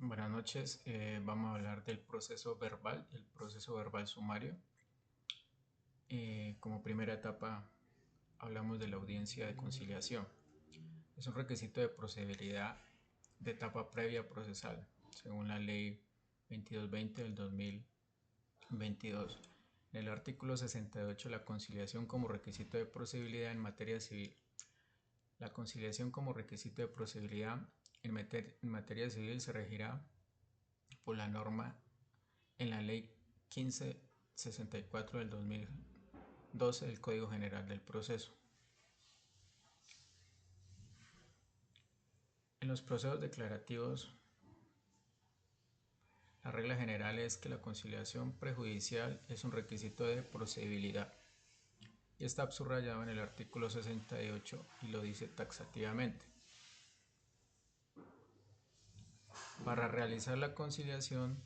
Buenas noches, vamos a hablar del proceso verbal, el proceso verbal sumario. Como primera etapa hablamos de la audiencia de conciliación. Es un requisito de procedibilidad de etapa previa procesal, según la ley 2220 del 2022. En el artículo 68, la conciliación como requisito de procedibilidad en materia civil. La conciliación como requisito de procedibilidad en materia civil se regirá por la norma en la Ley 1564 del 2012 del Código General del Proceso. En los procesos declarativos, la regla general es que la conciliación prejudicial es un requisito de procedibilidad y está subrayado en el artículo 68 y lo dice taxativamente. Para realizar la conciliación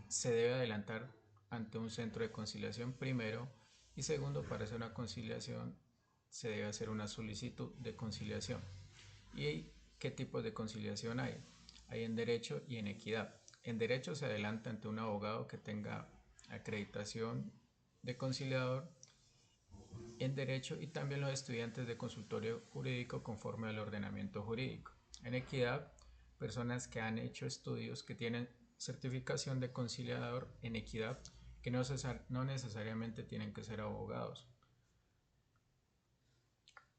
se debe adelantar ante un centro de conciliación primero y segundo, para hacer una conciliación se debe hacer una solicitud de conciliación. ¿Y qué tipos de conciliación hay? Hay en derecho y en equidad. En derecho se adelanta ante un abogado que tenga acreditación de conciliador en derecho y también los estudiantes de consultorio jurídico conforme al ordenamiento jurídico. En equidad, personas que han hecho estudios que tienen certificación de conciliador en equidad que no necesariamente tienen que ser abogados.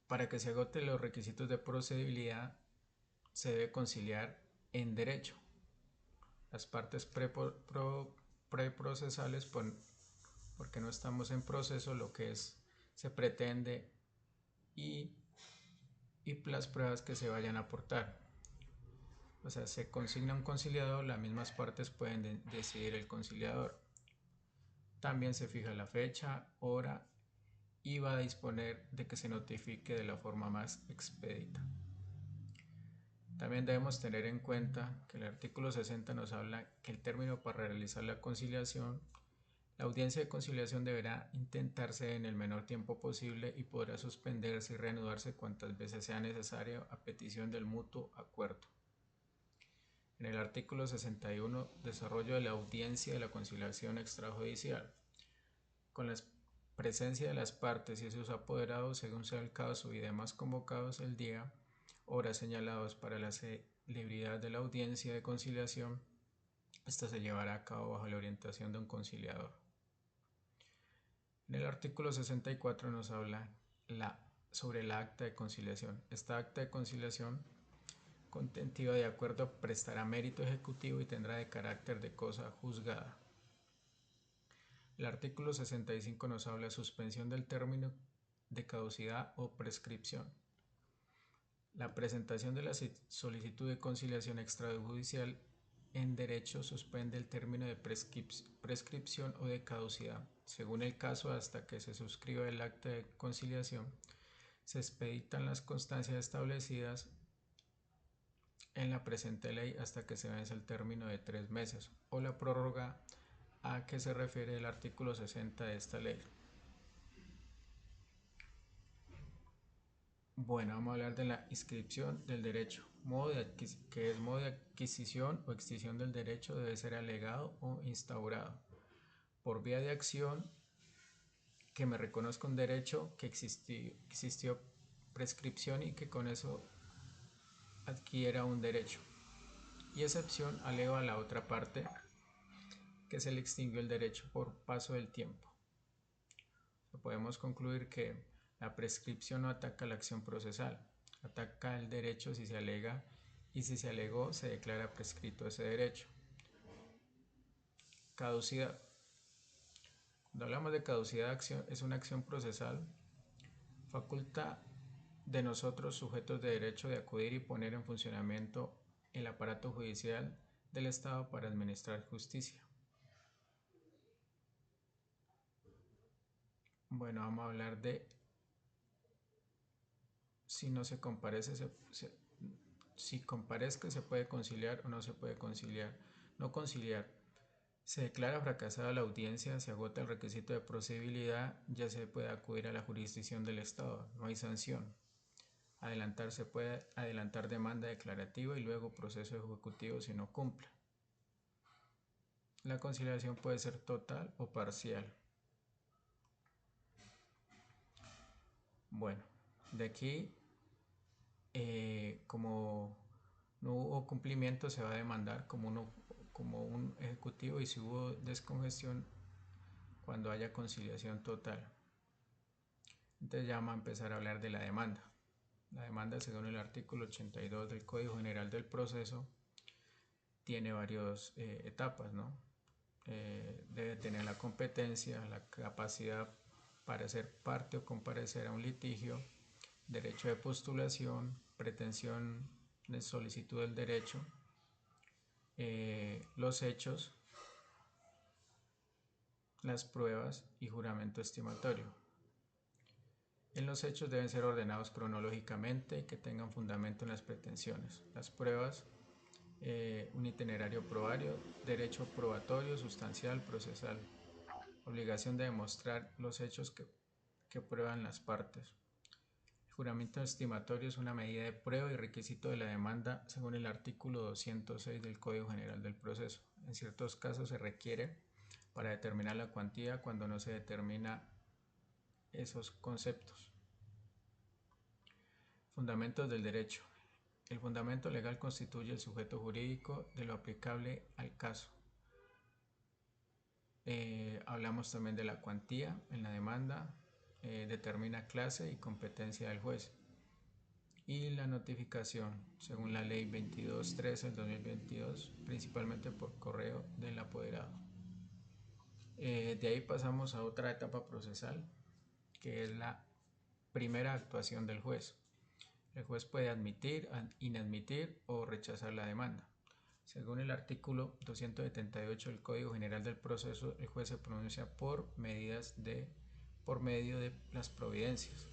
Para que se agoten los requisitos de procedibilidad se debe conciliar en derecho. Las partes preprocesales, porque no estamos en proceso, lo que se pretende y las pruebas que se vayan a aportar. O sea, se consigna un conciliador, las mismas partes pueden decidir el conciliador. También se fija la fecha, hora y va a disponer de que se notifique de la forma más expedita. También debemos tener en cuenta que el artículo 60 nos habla que el término para realizar la conciliación, la audiencia de conciliación deberá intentarse en el menor tiempo posible y podrá suspenderse y reanudarse cuantas veces sea necesario a petición del mutuo acuerdo. En el artículo 61, desarrollo de la audiencia de la conciliación extrajudicial. Con la presencia de las partes y sus apoderados, según sea el caso, y demás convocados el día, horas señalados para la celebridad de la audiencia de conciliación, esta se llevará a cabo bajo la orientación de un conciliador. En el artículo 64 nos habla sobre la acta de conciliación. Esta acta de conciliación contentiva de acuerdo prestará mérito ejecutivo y tendrá de carácter de cosa juzgada. El artículo 65 nos habla de suspensión del término de caducidad o prescripción. La presentación de la solicitud de conciliación extrajudicial en derecho suspende el término de prescripción o de caducidad. Según el caso, hasta que se suscriba el acta de conciliación, se expeditan las constancias establecidas en la presente ley hasta que se vence el término de 3 meses o la prórroga a que se refiere el artículo 60 de esta ley. Bueno, vamos a hablar de la inscripción del derecho. Que es modo de adquisición o extinción del derecho debe ser alegado o instaurado por vía de acción que me reconozca un derecho que existió prescripción y que con eso adquiera un derecho. Y excepción alego a la otra parte que se le extinguió el derecho por paso del tiempo. Podemos concluir que la prescripción no ataca la acción procesal, ataca el derecho si se alega y si se alegó se declara prescrito ese derecho. Caducidad. Cuando hablamos de caducidad, es una acción procesal, faculta de nosotros sujetos de derecho de acudir y poner en funcionamiento el aparato judicial del Estado para administrar justicia. Bueno, vamos a hablar de si no se comparece, si comparezca se puede conciliar o no se puede conciliar. No conciliar. Se declara fracasada la audiencia, se agota el requisito de procedibilidad, ya se puede acudir a la jurisdicción del Estado, no hay sanción. Se puede adelantar demanda declarativa y luego proceso ejecutivo si no cumple. La conciliación puede ser total o parcial. Bueno, de aquí, como no hubo cumplimiento, se va a demandar como un ejecutivo, y si hubo descongestión, cuando haya conciliación total. Entonces ya vamos a empezar a hablar de la demanda. La demanda, según el artículo 82 del Código General del Proceso, tiene varias etapas, ¿no? Debe tener la competencia, la capacidad para ser parte o comparecer a un litigio, derecho de postulación, pretensión de solicitud del derecho, los hechos, las pruebas y juramento estimatorio. En los hechos deben ser ordenados cronológicamente y que tengan fundamento en las pretensiones. Las pruebas, un itinerario probario, derecho probatorio, sustancial, procesal. Obligación de demostrar los hechos que prueban las partes. El juramento estimatorio es una medida de prueba y requisito de la demanda según el artículo 206 del Código General del Proceso. En ciertos casos se requiere para determinar la cuantía cuando no se determina esos conceptos. Fundamentos del derecho. El fundamento legal constituye el sujeto jurídico de lo aplicable al caso. Hablamos también de la cuantía en la demanda, determina clase y competencia del juez. Y la notificación, según la ley 2213 del 2022, principalmente por correo del apoderado. De ahí pasamos a otra etapa procesal, que es la primera actuación del juez. El juez puede admitir, inadmitir o rechazar la demanda. Según el artículo 278 del Código General del Proceso, el juez se pronuncia por medio de las providencias.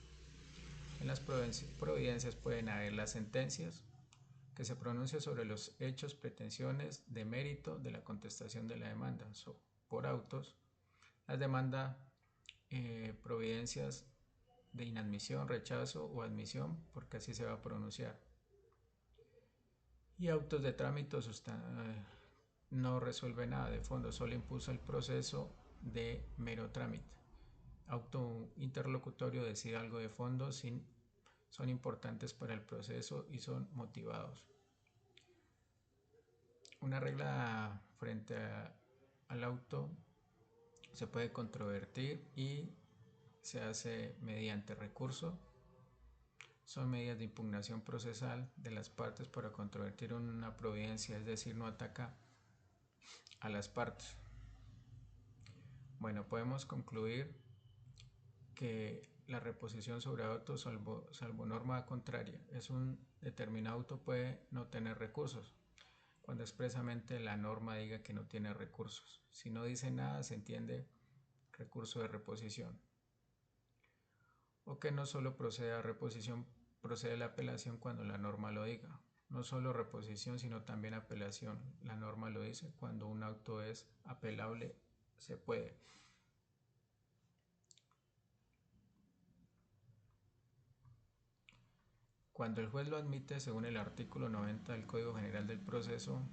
En las providencias pueden haber las sentencias, que se pronuncia sobre los hechos, pretensiones de mérito de la contestación de la demanda, por autos. Las demandas, providencias de inadmisión, rechazo o admisión, porque así se va a pronunciar. Y autos de trámite no resuelve nada de fondo, solo impulsa el proceso de mero trámite. Auto interlocutorio decide algo de fondo, son importantes para el proceso y son motivados. Una regla frente al auto se puede controvertir y se hace mediante recurso. Son medidas de impugnación procesal de las partes para controvertir una providencia, es decir, no ataca a las partes. Bueno, podemos concluir que la reposición sobre auto, salvo norma contraria, es un determinado auto puede no tener recursos, cuando expresamente la norma diga que no tiene recursos. Si no dice nada, se entiende recurso de reposición. O que no solo procede a reposición, procede la apelación cuando la norma lo diga. No solo reposición, sino también apelación. La norma lo dice, cuando un auto es apelable, se puede. Cuando el juez lo admite, según el artículo 90 del Código General del Proceso,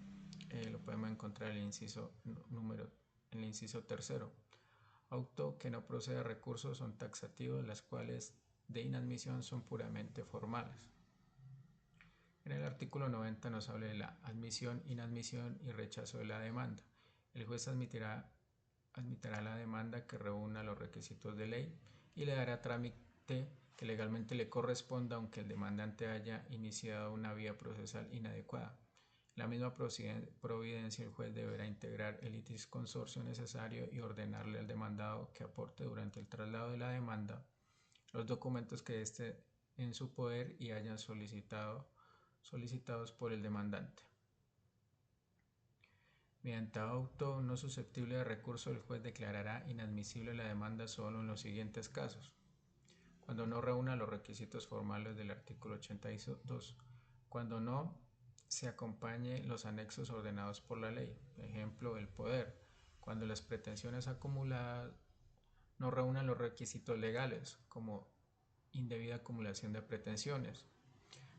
lo podemos encontrar en el inciso tercero. Auto que no procede a recursos son taxativos, las cuales de inadmisión son puramente formales. En el artículo 90 nos habla de la admisión, inadmisión y rechazo de la demanda. El juez admitirá la demanda que reúna los requisitos de ley y le dará trámite que legalmente le corresponda, aunque el demandante haya iniciado una vía procesal inadecuada. En la misma providencia, el juez deberá integrar el litisconsorcio necesario y ordenarle al demandado que aporte durante el traslado de la demanda los documentos que esté en su poder y hayan solicitados por el demandante. Mediante auto no susceptible de recurso, el juez declarará inadmisible la demanda solo en los siguientes casos: cuando no reúna los requisitos formales del artículo 82, cuando no se acompañe los anexos ordenados por la ley, ejemplo, el poder, cuando las pretensiones acumuladas no reúnan los requisitos legales, como indebida acumulación de pretensiones,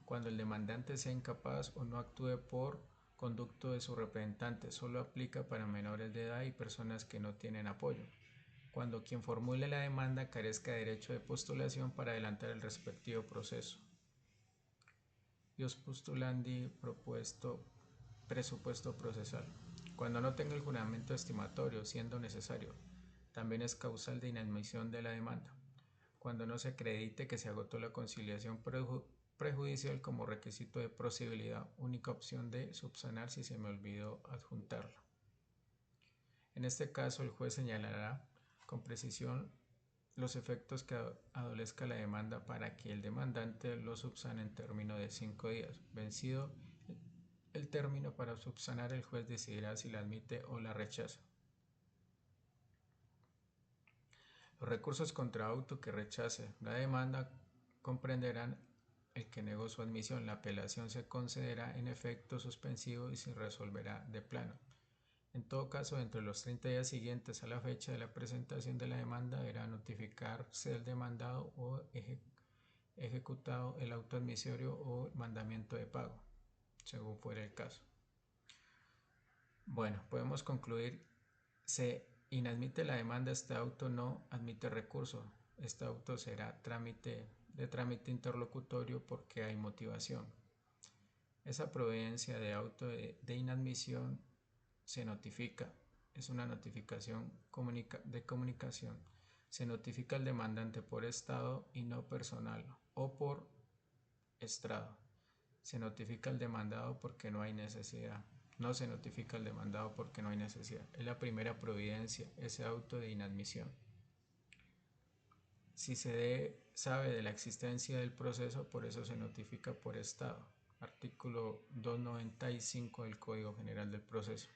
Cuando el demandante sea incapaz o no actúe por conducto de su representante, solo aplica para menores de edad y personas que no tienen apoyo. Cuando quien formule la demanda carezca de derecho de postulación para adelantar el respectivo proceso. Ius postulandi presupuesto procesal. Cuando no tenga el juramento estimatorio, siendo necesario, también es causal de inadmisión de la demanda. Cuando no se acredite que se agotó la conciliación prejudicial como requisito de procedibilidad, única opción de subsanar si se me olvidó adjuntarlo. En este caso, el juez señalará con precisión los efectos que adolezca la demanda para que el demandante lo subsane en término de 5 días. Vencido el término para subsanar, el juez decidirá si la admite o la rechaza. Los recursos contra auto que rechace la demanda comprenderán el que negó su admisión. La apelación se concederá en efecto suspensivo y se resolverá de plano. En todo caso, dentro de los 30 días siguientes a la fecha de la presentación de la demanda, deberá notificarse el demandado o ejecutado el auto admisorio o mandamiento de pago, según fuera el caso. Bueno, podemos concluir: se inadmite la demanda, este auto no admite recurso. Este auto será de trámite interlocutorio porque hay motivación. Esa providencia de auto de inadmisión se notifica, es una notificación de comunicación. Se notifica al demandante por estado y no personal o por estrado. Se notifica al demandado porque no hay necesidad. No se notifica al demandado porque no hay necesidad. Es la primera providencia, ese auto de inadmisión. Si se sabe de la existencia del proceso, por eso se notifica por estado. Artículo 295 del Código General del Proceso.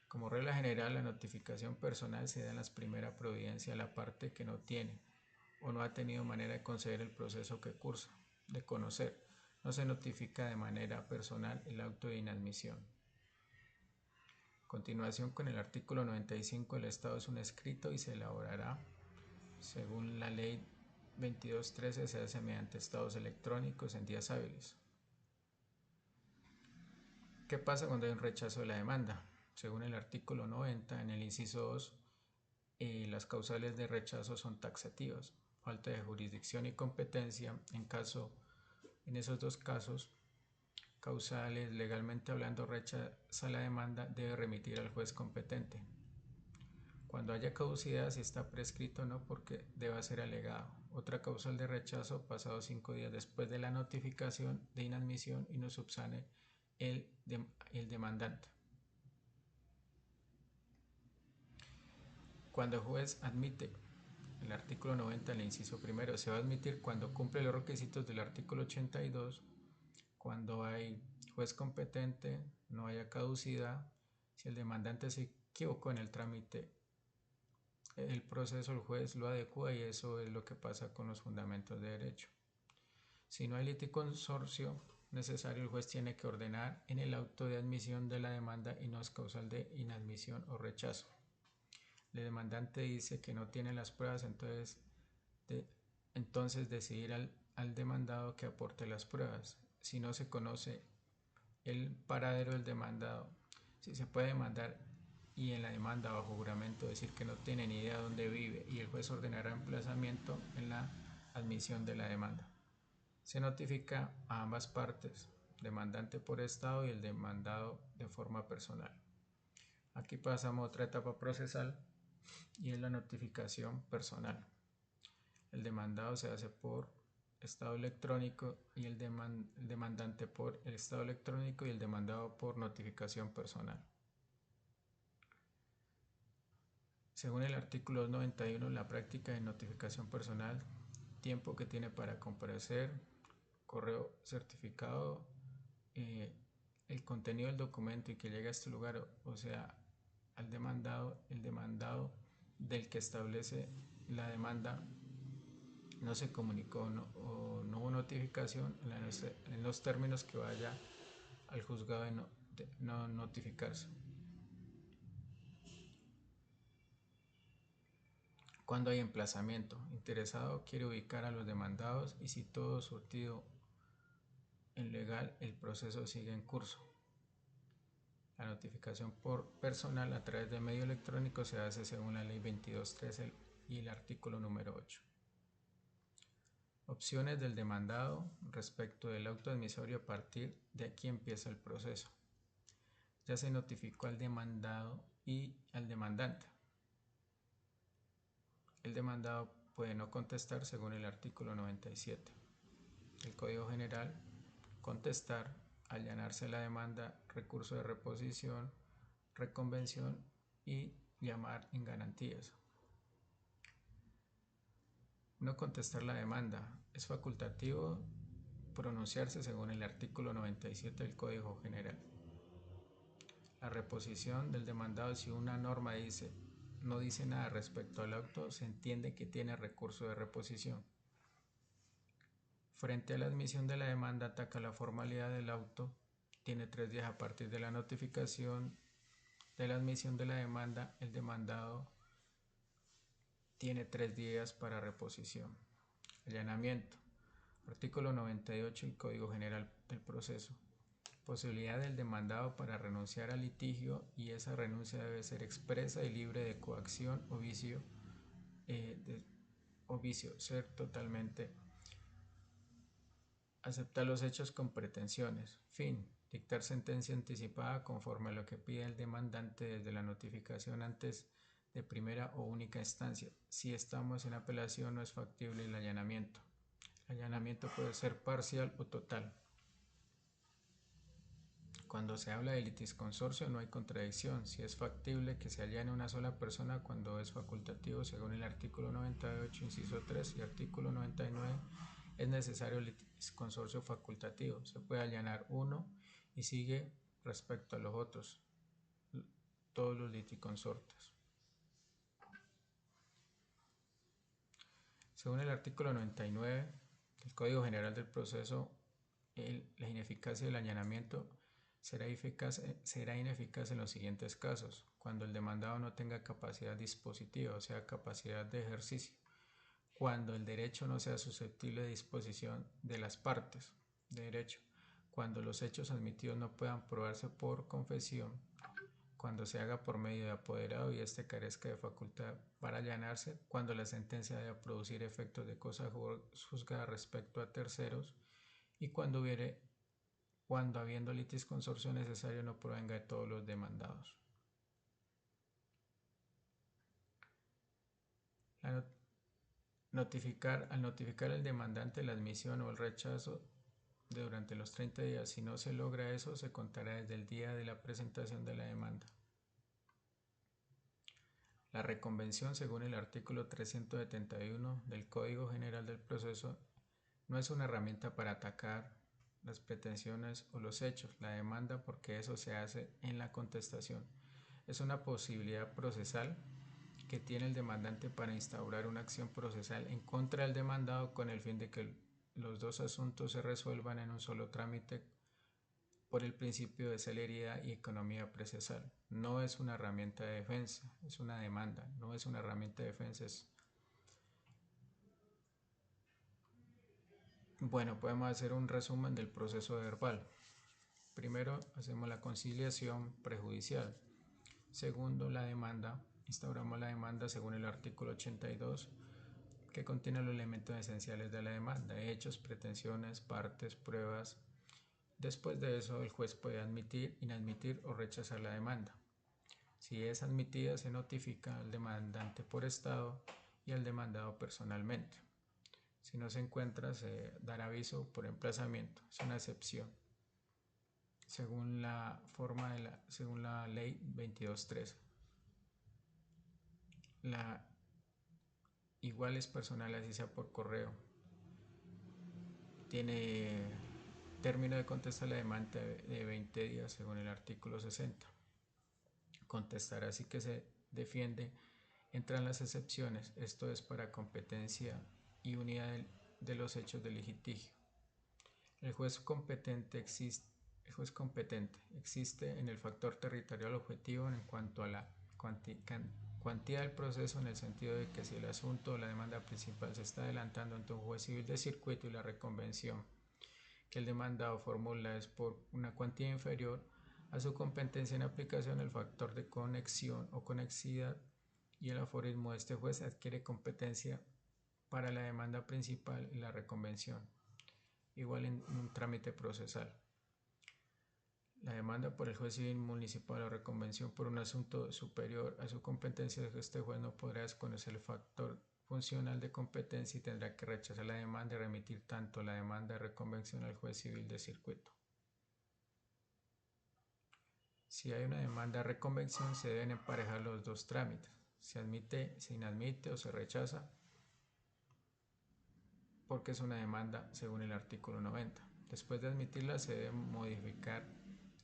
Como regla general, la notificación personal se da en la primera providencia a la parte que no tiene o no ha tenido manera de conceder el proceso que cursa, de conocer. No se notifica de manera personal el auto de inadmisión. Continuación con el artículo 95, el estado es un escrito y se elaborará según la ley 2213, se hace mediante estados electrónicos en días hábiles. ¿Qué pasa cuando hay un rechazo de la demanda? Según el artículo 90, en el inciso 2, las causales de rechazo son taxativas: falta de jurisdicción y competencia. En esos dos casos causales, legalmente hablando, rechaza la demanda, debe remitir al juez competente. Cuando haya caducidad, si está prescrito o no, porque deba ser alegado. Otra causal de rechazo, pasados 5 días después de la notificación de inadmisión y no subsane el demandante. Cuando el juez admite, el artículo 90, el inciso primero, se va a admitir cuando cumple los requisitos del artículo 82, cuando hay juez competente, no haya caducidad, si el demandante se equivocó en el trámite, el proceso, el juez lo adecua, y eso es lo que pasa con los fundamentos de derecho. Si no hay liticonsorcio necesario, el juez tiene que ordenar en el auto de admisión de la demanda y no es causal de inadmisión o rechazo. El demandante dice que no tiene las pruebas, entonces decidir al demandado que aporte las pruebas. Si no se conoce el paradero del demandado, si se puede demandar y en la demanda bajo juramento decir que no tiene ni idea de dónde vive, y el juez ordenará emplazamiento en la admisión de la demanda. Se notifica a ambas partes, demandante por estado y el demandado de forma personal. Aquí pasamos a otra etapa procesal y es la notificación personal. El demandado se hace por estado electrónico y el demandante por el estado electrónico y el demandado por notificación personal. Según el artículo 91, la práctica de notificación personal, tiempo que tiene para comparecer, correo certificado, el contenido del documento y que llega a este lugar, o sea, al demandado, el demandado del que establece la demanda no se comunicó o no hubo notificación en los términos que vaya al juzgado de no notificarse. Cuando hay emplazamiento, interesado quiere ubicar a los demandados y si todo surtido en legal el proceso sigue en curso. La notificación por personal a través de medio electrónico se hace según la ley 22.13 y el artículo número 8. Opciones del demandado respecto del auto admisorio. A partir de aquí empieza el proceso. Ya se notificó al demandado y al demandante. El demandado puede no contestar según el artículo 97 del Código General, contestar, allanarse la demanda, recurso de reposición, reconvención y llamar en garantías. No contestar la demanda. Es facultativo pronunciarse según el artículo 97 del Código General. La reposición del demandado, si una norma no dice nada respecto al auto, se entiende que tiene recurso de reposición. Frente a la admisión de la demanda, ataca la formalidad del auto. Tiene 3 días a partir de la notificación de la admisión de la demanda. El demandado tiene 3 días para reposición. Allanamiento. Artículo 98 del Código General del Proceso. Posibilidad del demandado para renunciar al litigio, y esa renuncia debe ser expresa y libre de coacción o vicio, ser totalmente aceptar los hechos con pretensiones. Fin. Dictar sentencia anticipada conforme a lo que pide el demandante desde la notificación antes de primera o única instancia. Si estamos en apelación, no es factible el allanamiento. El allanamiento puede ser parcial o total. Cuando se habla de litisconsorcio no hay contradicción. Si es factible que se allane una sola persona, cuando es facultativo según el artículo 98 inciso 3 y artículo 99 es necesario el litisconsorcio facultativo. Se puede allanar uno y sigue respecto a los otros, todos los litisconsortes. Según el artículo 99 del Código General del Proceso, la ineficacia del allanamiento será ineficaz en los siguientes casos: cuando el demandado no tenga capacidad dispositiva, o sea, capacidad de ejercicio; cuando el derecho no sea susceptible de disposición de las partes de derecho; cuando los hechos admitidos no puedan probarse por confesión; cuando se haga por medio de apoderado y éste carezca de facultad para allanarse; cuando la sentencia deba producir efectos de cosa juzgada respecto a terceros; y cuando habiendo litisconsorcio necesario no provenga de todos los demandados. Al notificar al demandante la admisión o el rechazo durante los 30 días. Si no se logra eso, se contará desde el día de la presentación de la demanda. La reconvención, según el artículo 371 del Código General del Proceso, no es una herramienta para atacar las pretensiones o los hechos, la demanda, porque eso se hace en la contestación. Es una posibilidad procesal que tiene el demandante para instaurar una acción procesal en contra del demandado con el fin de que los dos asuntos se resuelvan en un solo trámite por el principio de celeridad y economía procesal. No es una herramienta de defensa, es una demanda, no es una herramienta de defensa. Bueno, podemos hacer un resumen del proceso verbal. Primero, hacemos la conciliación prejudicial. Segundo, la demanda. Instauramos la demanda según el artículo 82, que contiene los elementos esenciales de la demanda: hechos, pretensiones, partes, pruebas. Después de eso, el juez puede admitir, inadmitir o rechazar la demanda. Si es admitida, se notifica al demandante por estado y al demandado personalmente. Si no se encuentra, se dará aviso por emplazamiento. Es una excepción, según la ley 22.13. Igual es personal, así sea por correo. Tiene término de contestar la demanda de 20 días según el artículo 60. Contestar así que se defiende. Entran las excepciones. Esto es para competencia y unidad de los hechos del litigio. El juez competente existe en el factor territorial objetivo en cuanto a la cuantía del proceso, en el sentido de que si el asunto o la demanda principal se está adelantando ante un juez civil de circuito y la reconvención que el demandado formula es por una cuantía inferior a su competencia en aplicación, el factor de conexión o conexidad y el aforismo de este juez adquiere competencia para la demanda principal y la reconvención, igual en un trámite procesal. La demanda por el juez civil municipal o reconvención por un asunto superior a su competencia, este juez no podrá desconocer el factor funcional de competencia y tendrá que rechazar la demanda y remitir tanto la demanda de reconvención al juez civil de circuito. Si hay una demanda de reconvención, se deben emparejar los dos trámites. Se admite, se inadmite o se rechaza porque es una demanda según el artículo 90. Después de admitirla, se debe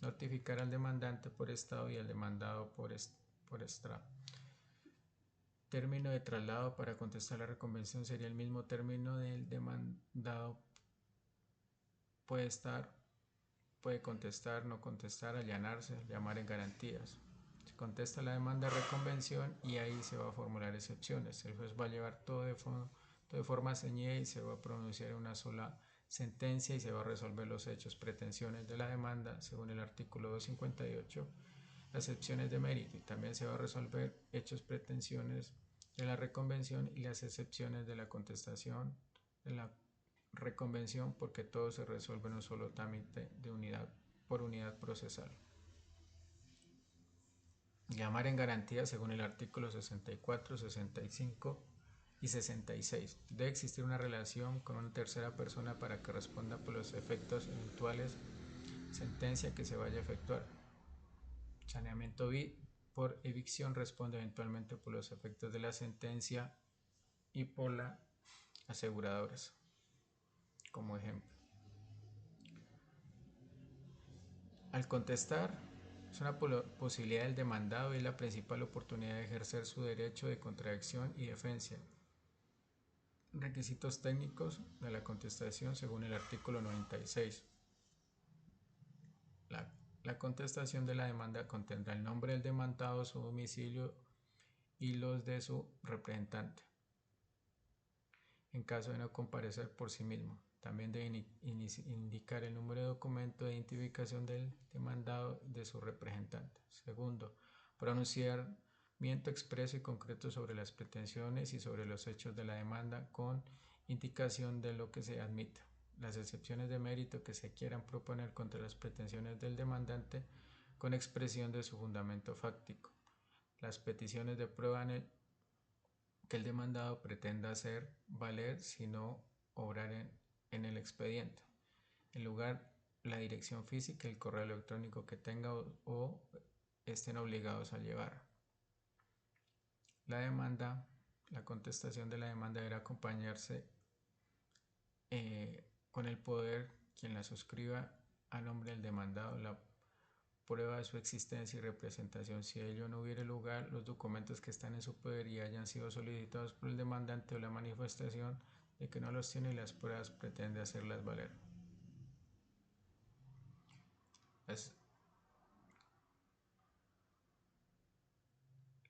notificar al demandante por estado y al demandado por estrado. Término de traslado para contestar la reconvención sería el mismo término del demandado. Puede contestar, no contestar, allanarse, llamar en garantías. Se contesta la demanda de reconvención y ahí se va a formular excepciones. El juez va a llevar todo de forma ceñida y se va a pronunciar una sola sentencia y se va a resolver los hechos, pretensiones de la demanda según el artículo 258, las excepciones de mérito, y también se va a resolver hechos, pretensiones de la reconvención y las excepciones de la contestación de la reconvención, porque todo se resuelve en un solo trámite de por unidad procesal. Llamar en garantía según el artículo 64, 65 y 66. Debe existir una relación con una tercera persona para que responda por los efectos eventuales sentencia que se vaya a efectuar. Saneamiento por evicción responde eventualmente por los efectos de la sentencia y por las aseguradoras, como ejemplo. Al contestar, es una posibilidad del demandado y la principal oportunidad de ejercer su derecho de contradicción y defensa. Requisitos técnicos de la contestación según el artículo 96. La contestación de la demanda contendrá el nombre del demandado, su domicilio y los de su representante, en caso de no comparecer por sí mismo. También debe indicar el número de documento de identificación del demandado y de su representante. Segundo, pronunciamiento expreso y concreto sobre las pretensiones y sobre los hechos de la demanda con indicación de lo que se admita. Las excepciones de mérito que se quieran proponer contra las pretensiones del demandante con expresión de su fundamento fáctico. Las peticiones de prueba que el demandado pretenda hacer valer si no obrar en el expediente. En lugar, la dirección física y el correo electrónico que tenga o estén obligados a llevar. La contestación de la demanda deberá acompañarse con el poder quien la suscriba a nombre del demandado, la prueba de su existencia y representación. Si ello no hubiere lugar, los documentos que están en su poder y hayan sido solicitados por el demandante o la manifestación de que no los tiene y las pruebas pretende hacerlas valer.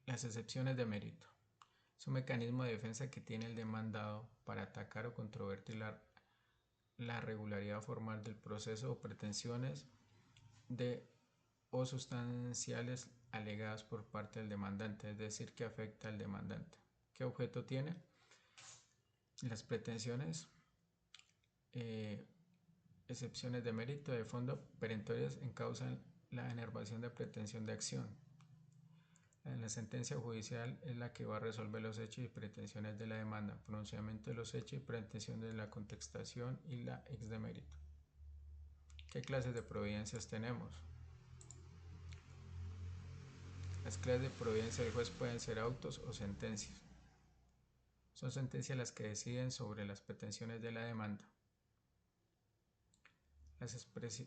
Las excepciones de mérito. Es un mecanismo de defensa que tiene el demandado para atacar o controvertir la regularidad formal del proceso o pretensiones o sustanciales alegadas por parte del demandante, es decir, que afecta al demandante. ¿Qué objeto tiene? Las pretensiones, excepciones de mérito de fondo perentorias encausan la enervación de pretensión de acción. En la sentencia judicial es la que va a resolver los hechos y pretensiones de la demanda, pronunciamiento de los hechos y pretensiones de la contestación y la ex de mérito. ¿Qué clases de providencias tenemos? Las clases de providencia del juez pueden ser autos o sentencias. Son sentencias las que deciden sobre las pretensiones de la demanda.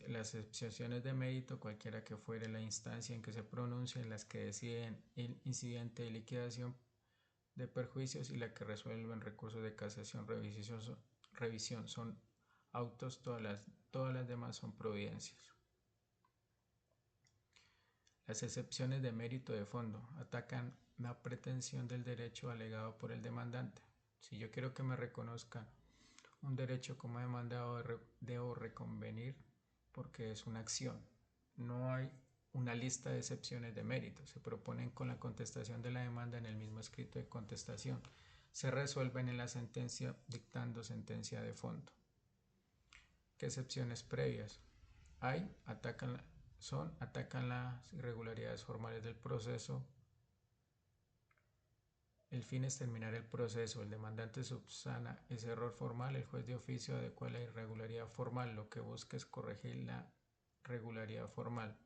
Las excepciones de mérito, cualquiera que fuere la instancia en que se pronuncien, las que deciden el incidente de liquidación de perjuicios y la que resuelven recursos de casación, revisión son autos, todas las demás son providencias. Las excepciones de mérito de fondo atacan la pretensión del derecho alegado por el demandante. Si yo quiero que me reconozcan un derecho como demandado debo reconvenir porque es una acción. No hay una lista de excepciones de mérito. Se proponen con la contestación de la demanda en el mismo escrito de contestación. Se resuelven en la sentencia dictando sentencia de fondo. ¿Qué excepciones previas hay? Atacan las irregularidades formales del proceso. El fin es terminar el proceso. El demandante subsana ese error formal. El juez de oficio adecua la irregularidad formal. Lo que busca es corregir la regularidad formal.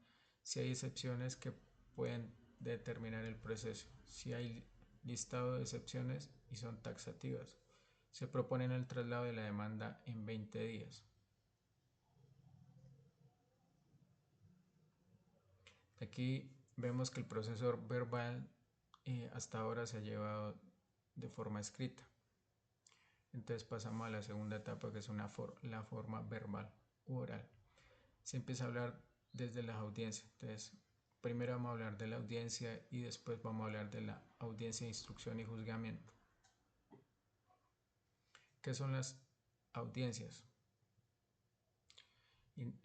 Si hay excepciones que pueden determinar el proceso. Si hay listado de excepciones y son taxativas. Se propone el traslado de la demanda en 20 días. Aquí vemos que el proceso verbal hasta ahora se ha llevado de forma escrita. Entonces pasamos a la segunda etapa, que es la forma verbal u oral. Se empieza a hablar desde las audiencias. Entonces, primero vamos a hablar de la audiencia y después vamos a hablar de la audiencia de instrucción y juzgamiento. ¿Qué son las audiencias?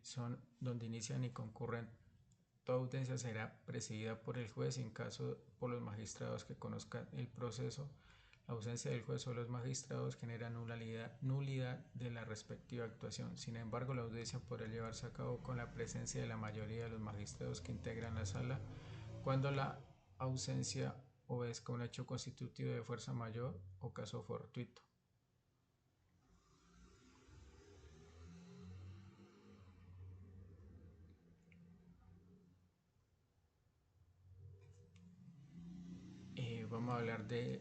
Son donde inician y concurren. Toda audiencia será presidida por el juez y en caso por los magistrados que conozcan el proceso. La ausencia del juez o los magistrados genera nulidad de la respectiva actuación. Sin embargo, la audiencia podrá llevarse a cabo con la presencia de la mayoría de los magistrados que integran la sala cuando la ausencia obedezca un hecho constitutivo de fuerza mayor o caso fortuito. Vamos a hablar de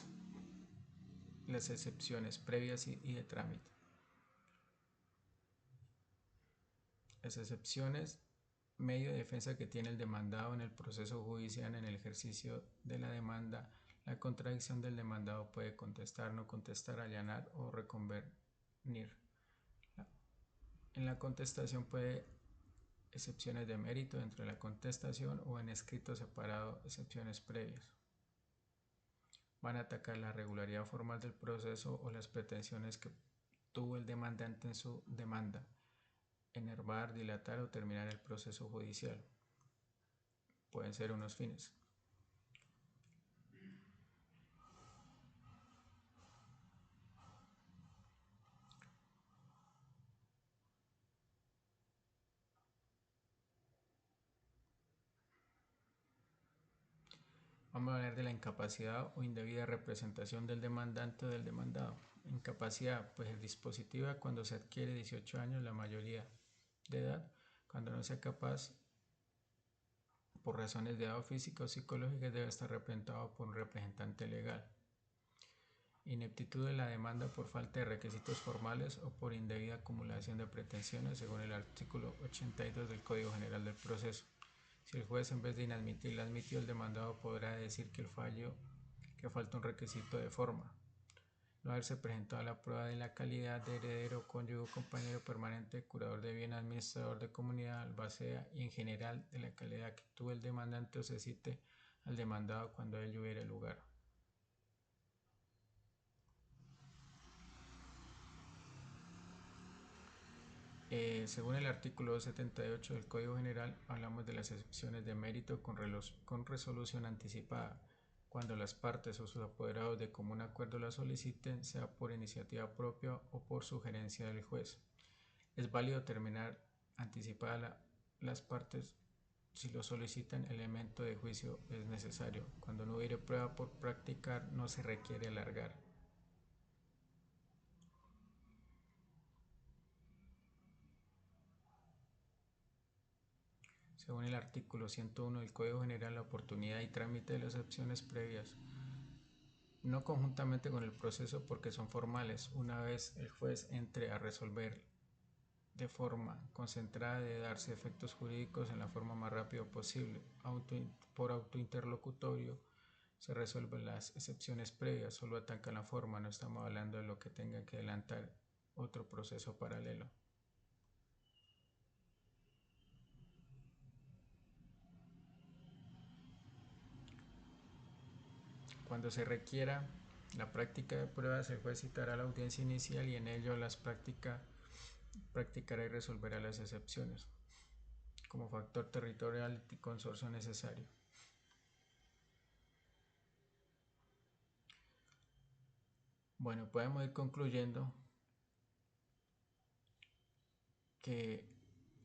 las excepciones previas y de trámite. Las excepciones: medio de defensa que tiene el demandado en el proceso judicial. En el ejercicio de la demanda, la contradicción del demandado puede contestar, no contestar, allanar o reconvenir. En la contestación puede excepciones de mérito dentro de la contestación o en escrito separado excepciones previas. Van a atacar la regularidad formal del proceso o las pretensiones que tuvo el demandante en su demanda, enervar, dilatar o terminar el proceso judicial. Pueden ser unos fines. Vamos a hablar de la incapacidad o indebida representación del demandante o del demandado. Incapacidad: pues el dispositivo cuando se adquiere 18 años, la mayoría de edad, cuando no sea capaz por razones de edad física o psicológicas, debe estar representado por un representante legal. Ineptitud de la demanda por falta de requisitos formales o por indebida acumulación de pretensiones, según el artículo 82 del Código General del Proceso. Si el juez, en vez de inadmitirla, admitió, el demandado podrá decir que falta un requisito de forma: no haberse presentado la prueba de la calidad de heredero, cónyuge, compañero permanente, curador de bien, administrador de comunidad, albacea y en general de la calidad que tuvo el demandante o se cite al demandado cuando ello hubiere lugar. Según el artículo 278 del Código General, hablamos de las excepciones de mérito con resolución anticipada, cuando las partes o sus apoderados de común acuerdo la soliciten, sea por iniciativa propia o por sugerencia del juez. Es válido terminar anticipada las partes si lo solicitan. El elemento de juicio es necesario. Cuando no hubiere prueba por practicar, no se requiere alargar. Según el artículo 101 del Código General, la oportunidad y trámite de las acciones previas, no conjuntamente con el proceso porque son formales. Una vez el juez entre a resolver de forma concentrada, de darse efectos jurídicos en la forma más rápida posible. Por autointerlocutorio se resuelven las excepciones previas, solo atacan la forma, no estamos hablando de lo que tenga que adelantar otro proceso paralelo. Cuando se requiera La práctica de pruebas, el juez citará la audiencia inicial y en ello practicará y resolverá las excepciones como factor territorial y consorcio necesario. Bueno, podemos ir concluyendo que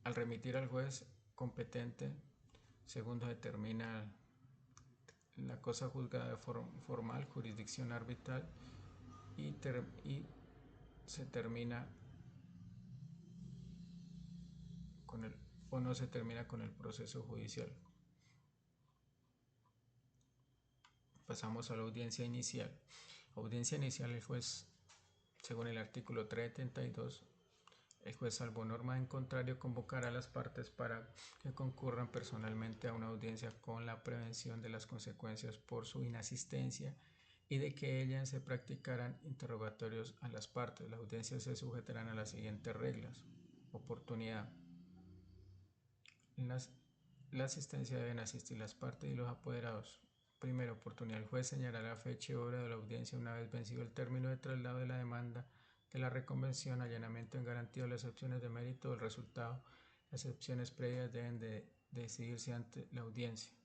al remitir al juez competente, segundo determina la cosa juzgada de formal, jurisdicción arbitral y se termina con el o no se termina con el proceso judicial. Pasamos a la audiencia inicial. Audiencia inicial, el juez, según el artículo 372, el juez, salvo norma en contrario, convocará a las partes para que concurran personalmente a una audiencia con la prevención de las consecuencias por su inasistencia y de que ellas se practicaran interrogatorios a las partes. Las audiencias se sujetarán a las siguientes reglas. Oportunidad. En la asistencia deben asistir las partes y los apoderados. Primera oportunidad. El juez señalará la fecha y hora de la audiencia una vez vencido el término de traslado de la demanda de la reconvención, allanamiento en garantía de las excepciones de mérito del resultado. Las excepciones previas deben de decidirse ante la audiencia.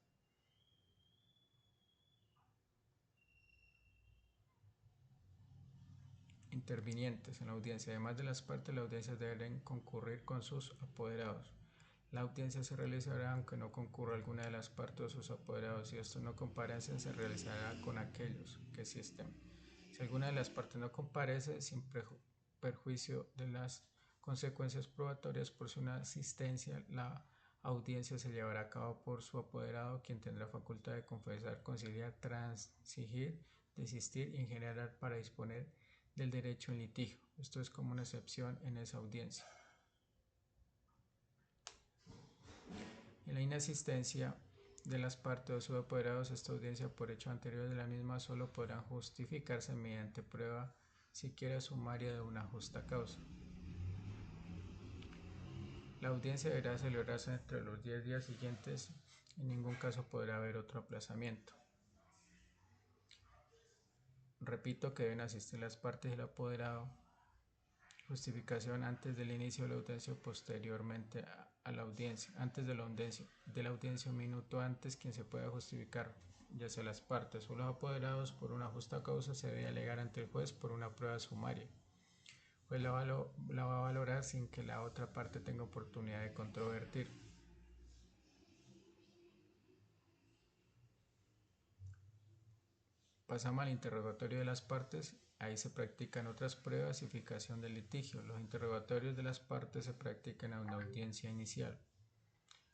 Intervinientes en la audiencia. Además de las partes, las audiencias deben concurrir con sus apoderados. La audiencia se realizará aunque no concurra alguna de las partes o sus apoderados. Si estos no comparecen, se realizará con aquellos que sí estén. Si alguna de las partes no comparece, sin perjuicio de las consecuencias probatorias por su inasistencia, la audiencia se llevará a cabo por su apoderado, quien tendrá facultad de confesar, conciliar, transigir, desistir y en general para disponer del derecho en litigio. Esto es como una excepción en esa audiencia. En la inasistencia de las partes o sus apoderados, esta audiencia por hecho anterior de la misma solo podrán justificarse mediante prueba siquiera sumaria de una justa causa. La audiencia deberá celebrarse entre los 10 días siguientes, en ningún caso podrá haber otro aplazamiento. Repito que deben asistir las partes y el apoderado. Justificación antes del inicio de la audiencia o posteriormente a la audiencia. Antes de la audiencia un minuto antes, quien se pueda justificar, ya sea las partes o los apoderados, por una justa causa, se debe alegar ante el juez por una prueba sumaria. Pues la va a valorar sin que la otra parte tenga oportunidad de controvertir. Pasamos al interrogatorio de las partes. Ahí se practican otras pruebas y fijación del litigio. Los interrogatorios de las partes se practican en una audiencia inicial.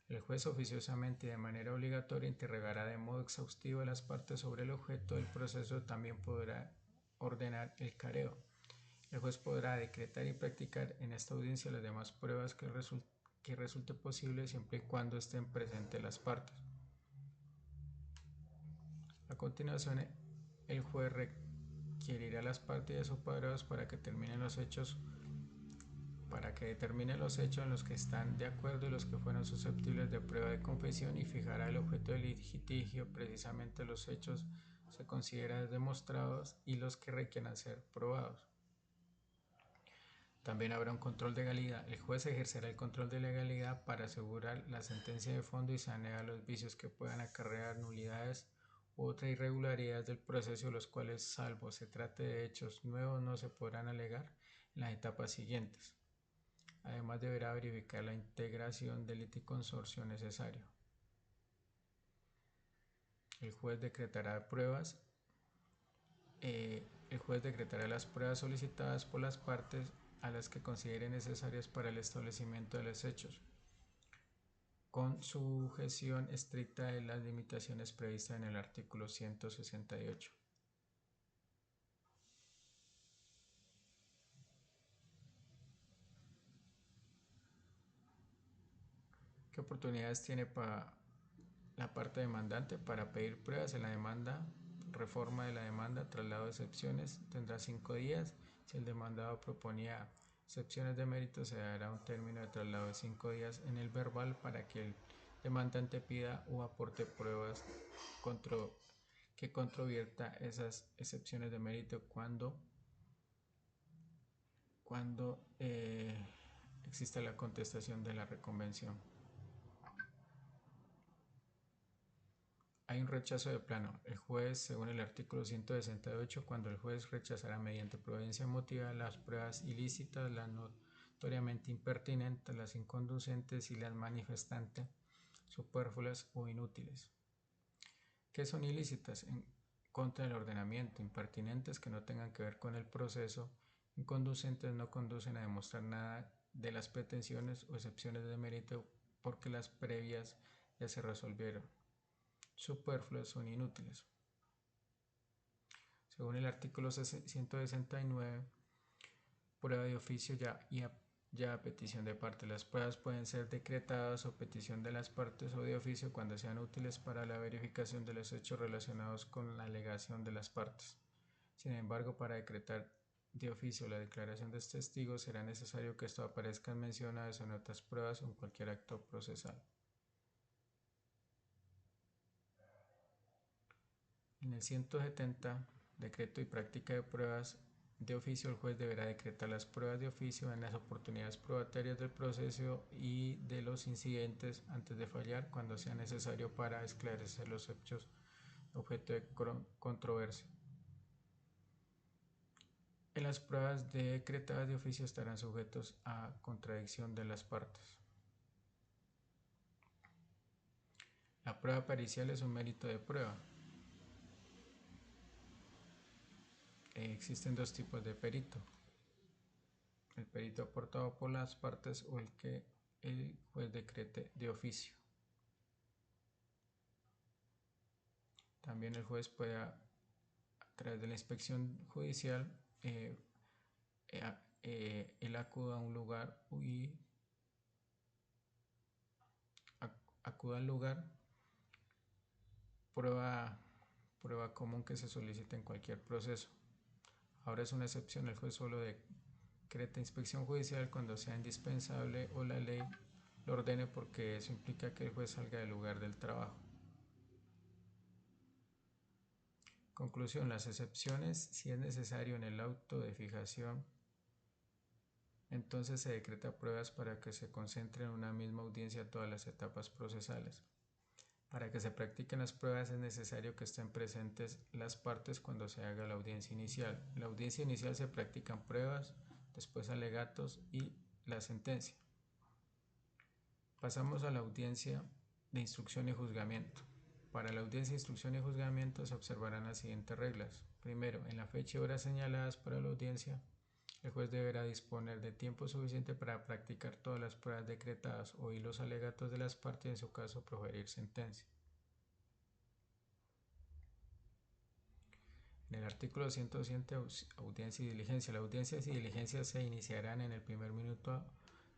El juez oficiosamente y de manera obligatoria interrogará de modo exhaustivo a las partes sobre el objeto del proceso. También podrá ordenar el careo. El juez podrá decretar y practicar en esta audiencia las demás pruebas que resulte posible siempre y cuando estén presentes las partes. A continuación, el juez requerirá a las partes y a sus apoderados para que determinen los hechos en los que están de acuerdo y los que fueron susceptibles de prueba de confesión, y fijará el objeto del litigio. Precisamente los hechos se consideran demostrados y los que requieran ser probados. También habrá un control de legalidad. El juez ejercerá el control de legalidad para asegurar la sentencia de fondo y sanear los vicios que puedan acarrear nulidades u otras irregularidades del proceso, los cuales, salvo se trate de hechos nuevos, no se podrán alegar en las etapas siguientes. Además, deberá verificar la integración del liticonsorcio necesario. El juez decretará las pruebas solicitadas por las partes a las que considere necesarias para el establecimiento de los hechos, con sujeción estricta de las limitaciones previstas en el artículo 168. ¿Qué oportunidades tiene la parte demandante para pedir pruebas en la demanda? Reforma de la demanda, traslado de excepciones, tendrá 5 días. Si el demandado proponía excepciones de mérito, se dará un término de traslado de 5 días en el verbal para que el demandante pida o aporte pruebas que controvierta esas excepciones de mérito cuando exista la contestación de la reconvención. Hay un rechazo de plano. El juez, según el artículo 168, cuando el juez rechazará mediante prudencia motiva las pruebas ilícitas, las notoriamente impertinentes, las inconducentes y las manifestamente superfluas o inútiles. ¿Qué son ilícitas? En contra del ordenamiento, impertinentes que no tengan que ver con el proceso, inconducentes no conducen a demostrar nada de las pretensiones o excepciones de mérito porque las previas ya se resolvieron. Superfluas son inútiles. Según el artículo 169, prueba de oficio ya a petición de parte. Las pruebas pueden ser decretadas o petición de las partes o de oficio cuando sean útiles para la verificación de los hechos relacionados con la alegación de las partes. Sin embargo, para decretar de oficio la declaración de los testigos será necesario que esto aparezca en mencionadas en otras pruebas o en cualquier acto procesal. En el 170, decreto y práctica de pruebas de oficio, el juez deberá decretar las pruebas de oficio en las oportunidades probatorias del proceso y de los incidentes antes de fallar cuando sea necesario para esclarecer los hechos objeto de controversia. En las pruebas decretadas de oficio estarán sujetos a contradicción de las partes. La prueba pericial es un mérito de prueba. Existen dos tipos de perito: el perito aportado por las partes o el que el juez decrete de oficio. También el juez puede, a través de la inspección judicial, él acuda a un lugar y acuda al lugar, prueba común que se solicita en cualquier proceso. Ahora es una excepción, el juez solo decreta inspección judicial cuando sea indispensable o la ley lo ordene, porque eso implica que el juez salga del lugar del trabajo. Conclusión: las excepciones, si es necesario en el auto de fijación, entonces se decreta pruebas para que se concentren en una misma audiencia todas las etapas procesales. Para que se practiquen las pruebas es necesario que estén presentes las partes cuando se haga la audiencia inicial. En la audiencia inicial se practican pruebas, después alegatos y la sentencia. Pasamos a la audiencia de instrucción y juzgamiento. Para la audiencia de instrucción y juzgamiento se observarán las siguientes reglas. Primero, en la fecha y hora señaladas para la audiencia, el juez deberá disponer de tiempo suficiente para practicar todas las pruebas decretadas, oír los alegatos de las partes y en su caso proferir sentencia. En el artículo 107, audiencia y diligencia. Las audiencias y diligencias se iniciarán en el primer minuto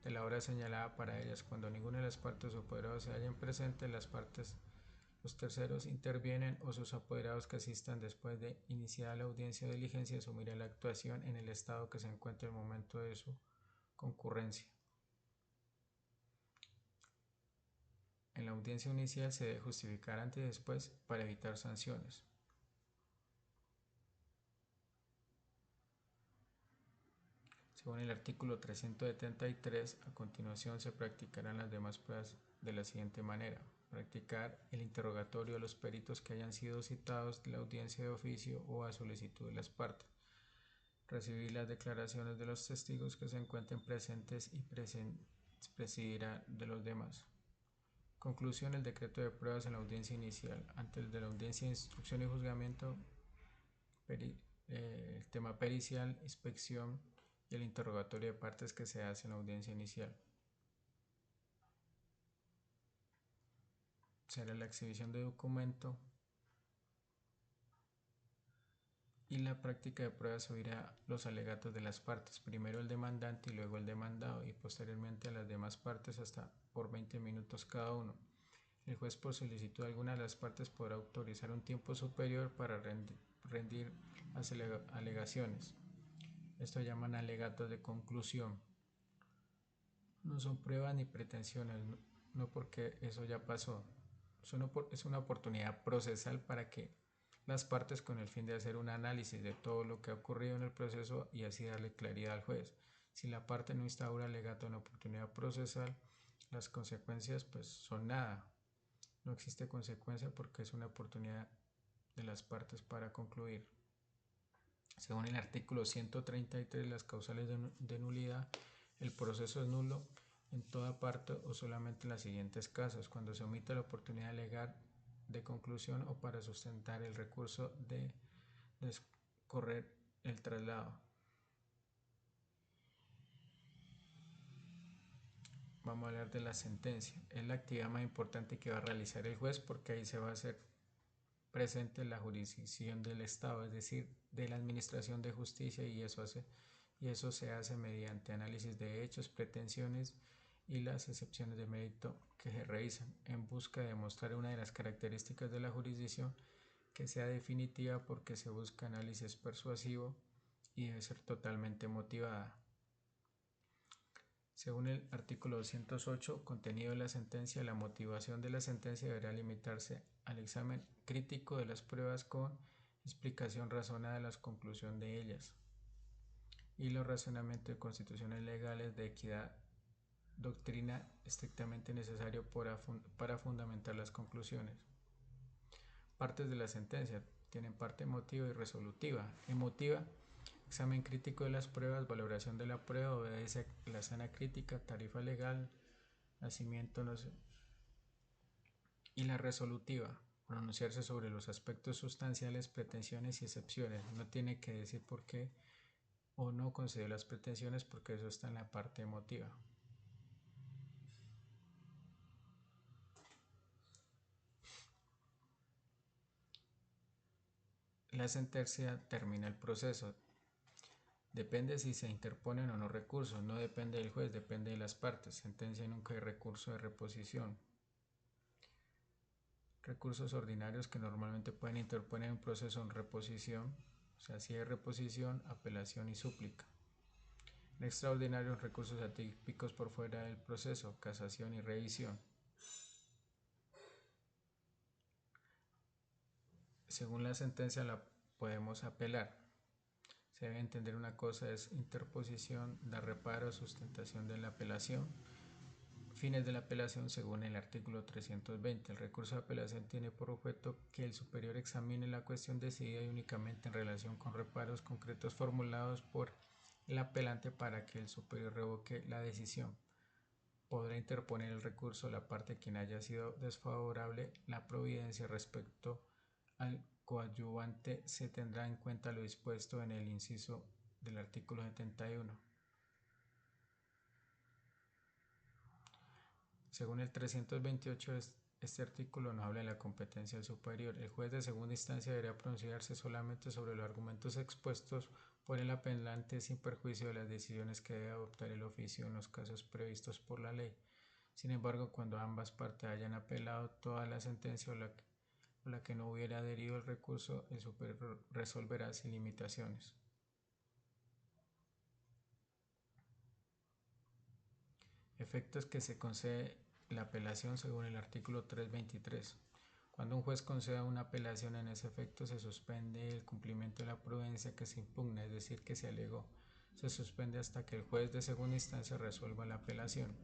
de la hora señalada para ellas. Cuando ninguna de las partes o apoderados se hallen presentes, los terceros intervienen o sus apoderados que asistan después de iniciada la audiencia o diligencia asumirán la actuación en el estado que se encuentre en el momento de su concurrencia. En la audiencia inicial se debe justificar antes y después para evitar sanciones. Según el artículo 373, a continuación se practicarán las demás pruebas de la siguiente manera: practicar el interrogatorio a los peritos que hayan sido citados de la audiencia de oficio o a solicitud de las partes, recibir las declaraciones de los testigos que se encuentren presentes y presidirá de los demás. Conclusión: el decreto de pruebas en la audiencia inicial. Antes de la audiencia de instrucción y juzgamiento, el tema pericial, inspección y el interrogatorio de partes que se hace en la audiencia inicial. Será la exhibición de documento y la práctica de pruebas oirá los alegatos de las partes, primero el demandante y luego el demandado, y posteriormente a las demás partes hasta por 20 minutos cada uno. El juez, por solicitud de alguna de las partes, podrá autorizar un tiempo superior para rendir las alegaciones. Esto llaman alegatos de conclusión. No son pruebas ni pretensiones, no porque eso ya pasó. Es una oportunidad procesal para que las partes con el fin de hacer un análisis de todo lo que ha ocurrido en el proceso y así darle claridad al juez. Si la parte no instaura alegato en oportunidad procesal, las consecuencias pues son nada. No existe consecuencia porque es una oportunidad de las partes para concluir. Según el artículo 133, las causales de nulidad, el proceso es nulo en toda parte o solamente en los siguientes casos: cuando se omite la oportunidad legal de conclusión o para sustentar el recurso de descorrer el traslado. Vamos a hablar de la sentencia. Es la actividad más importante que va a realizar el juez porque ahí se va a hacer presente la jurisdicción del Estado, es decir, de la administración de justicia, y eso se hace mediante análisis de hechos, pretensiones y las excepciones de mérito que se revisan en busca de demostrar una de las características de la jurisdicción que sea definitiva, porque se busca análisis persuasivo y debe ser totalmente motivada. Según el artículo 208, contenido de la sentencia, la motivación de la sentencia deberá limitarse al examen crítico de las pruebas con explicación razonada de la conclusión de ellas y los razonamientos de constituciones legales de equidad, doctrina estrictamente necesario para fundamentar las conclusiones. Partes de la sentencia tienen parte emotiva y resolutiva. Emotiva: examen crítico de las pruebas, valoración de la prueba, obedece a la sana crítica, tarifa legal, nacimiento, no sé. Y la resolutiva: pronunciarse sobre los aspectos sustanciales, pretensiones y excepciones. No tiene que decir por qué o no concedió las pretensiones, porque eso está en la parte emotiva. La sentencia termina el proceso. Depende si se interponen o no recursos, no depende del juez, depende de las partes. Sentencia: nunca hay recurso de reposición. Recursos ordinarios que normalmente pueden interponer un proceso en reposición, o sea, si hay reposición, apelación y súplica. En extraordinarios, recursos atípicos por fuera del proceso, casación y revisión. Según la sentencia la podemos apelar. Se debe entender una cosa: es interposición, dar reparo, sustentación de la apelación. Fines de la apelación según el artículo 320. El recurso de apelación tiene por objeto que el superior examine la cuestión decidida y únicamente en relación con reparos concretos formulados por el apelante para que el superior revoque la decisión. Podrá interponer el recurso la parte quien haya sido desfavorable la providencia. Respecto al coadyuvante se tendrá en cuenta lo dispuesto en el inciso del artículo 71. Según el 328, este artículo no habla de la competencia del superior. El juez de segunda instancia deberá pronunciarse solamente sobre los argumentos expuestos por el apelante sin perjuicio de las decisiones que debe adoptar el oficio en los casos previstos por la ley. Sin embargo, cuando ambas partes hayan apelado toda la sentencia o la que no hubiera adherido el recurso, el superior resolverá sin limitaciones. Efectos que se concede la apelación según el artículo 323. Cuando un juez conceda una apelación, en ese efecto se suspende el cumplimiento de la prudencia que se impugna, es decir, que se alegó. Se suspende hasta que el juez de segunda instancia resuelva la apelación.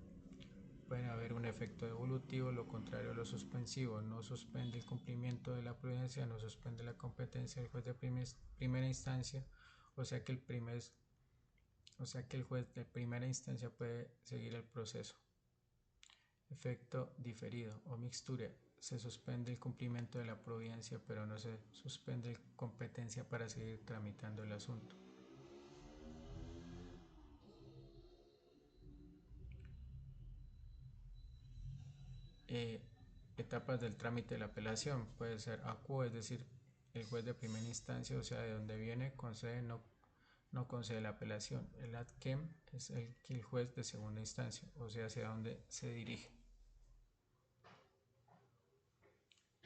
Puede haber un efecto devolutivo, lo contrario a lo suspensivo. No suspende el cumplimiento de la prudencia, no suspende la competencia del juez de primera instancia, o sea que el juez de primera instancia puede seguir el proceso. Efecto diferido o mixtura: se suspende el cumplimiento de la providencia, pero no se suspende la competencia para seguir tramitando el asunto. Etapas del trámite de la apelación. Puede ser acuo, es decir, el juez de primera instancia, o sea, de donde viene, concede, no concede la apelación. El ad quem es el juez de segunda instancia, o sea, hacia donde se dirige.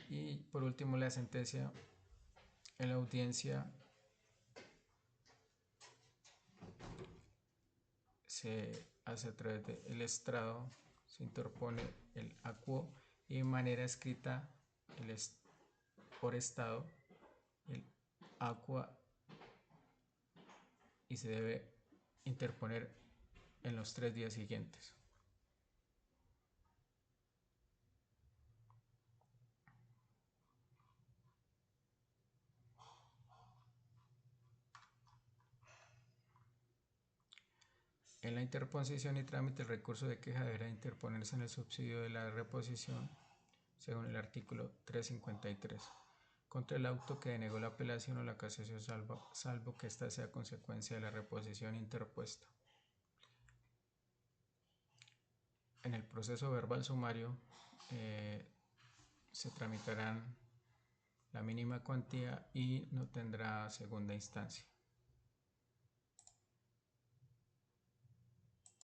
Y por último, la sentencia en la audiencia se hace a través del estrado, se interpone el acuo y de manera escrita por estado el aqua y se debe interponer en los 3 días siguientes. En la interposición y trámite, el recurso de queja deberá interponerse en el subsidio de la reposición, según el artículo 353, contra el auto que denegó la apelación o la casación, salvo que ésta sea consecuencia de la reposición interpuesta. En el proceso verbal sumario se tramitarán la mínima cuantía y no tendrá segunda instancia.